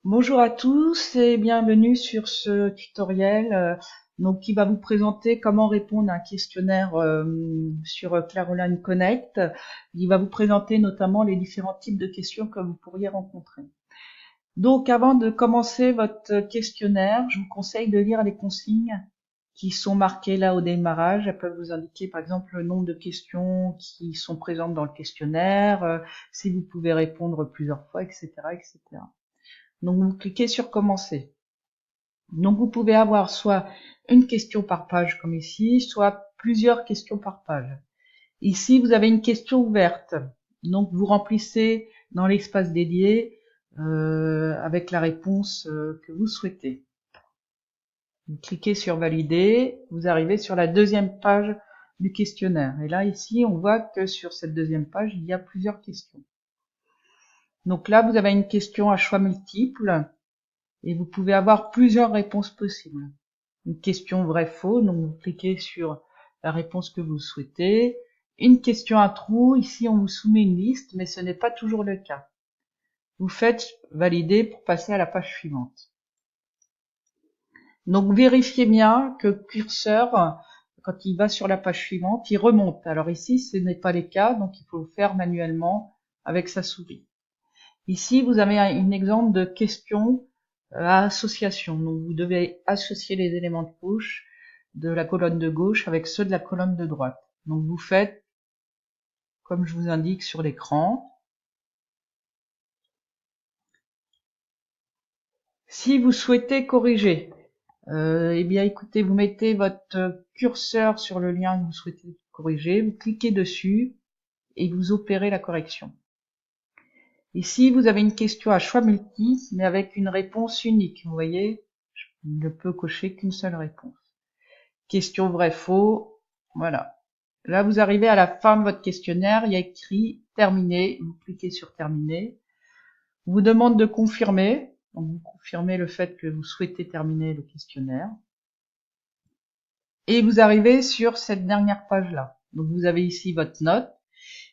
Bonjour à tous et bienvenue sur ce tutoriel qui va vous présenter comment répondre à un questionnaire sur Caroline Connect. Il va vous présenter notamment les différents types de questions que vous pourriez rencontrer. Donc avant de commencer votre questionnaire, je vous conseille de lire les consignes qui sont marquées là au démarrage. Elles peuvent vous indiquer par exemple le nombre de questions qui sont présentes dans le questionnaire, si vous pouvez répondre plusieurs fois, etc., etc. Donc vous cliquez sur commencer. Donc vous pouvez avoir soit une question par page comme ici, soit plusieurs questions par page. Ici vous avez une question ouverte. Donc vous remplissez dans l'espace dédié avec la réponse que vous souhaitez. Vous cliquez sur valider, vous arrivez sur la deuxième page du questionnaire. Et là ici on voit que sur cette deuxième page il y a plusieurs questions. Donc là vous avez une question à choix multiples. Et vous pouvez avoir plusieurs réponses possibles. Une question vrai-faux, donc vous cliquez sur la réponse que vous souhaitez. Une question à trous, ici on vous soumet une liste, mais ce n'est pas toujours le cas. Vous faites valider pour passer à la page suivante. Donc vérifiez bien que le curseur, quand il va sur la page suivante, il remonte. Alors ici ce n'est pas le cas, donc il faut le faire manuellement avec sa souris. Ici vous avez un exemple de question à association. Donc vous devez associer les éléments de gauche de la colonne de gauche avec ceux de la colonne de droite. Donc vous faites comme je vous indique sur l'écran. Si vous souhaitez corriger, eh bien écoutez, vous mettez votre curseur sur le lien que vous souhaitez corriger, vous cliquez dessus et vous opérez la correction. Ici, vous avez une question à choix multiples, mais avec une réponse unique. Vous voyez, je ne peux cocher qu'une seule réponse. Question vrai-faux, voilà. Là, vous arrivez à la fin de votre questionnaire, il y a écrit terminé, vous cliquez sur terminer. On vous demande de confirmer, donc vous confirmez le fait que vous souhaitez terminer le questionnaire. Et vous arrivez sur cette dernière page-là. Donc vous avez ici votre note.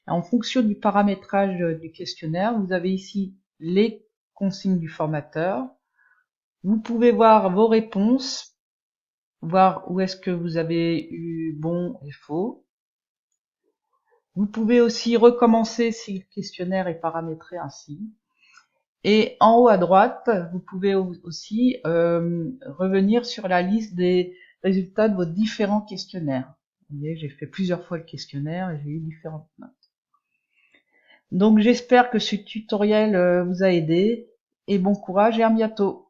En fonction du paramétrage du questionnaire, vous avez ici les consignes du formateur. Vous pouvez voir vos réponses, voir où est-ce que vous avez eu bon et faux. Vous pouvez aussi recommencer si le questionnaire est paramétré ainsi. Et en haut à droite, vous pouvez aussi revenir sur la liste des résultats de vos différents questionnaires. Vous voyez, j'ai fait plusieurs fois le questionnaire et j'ai eu différentes notes. Donc j'espère que ce tutoriel vous a aidé et bon courage et à bientôt.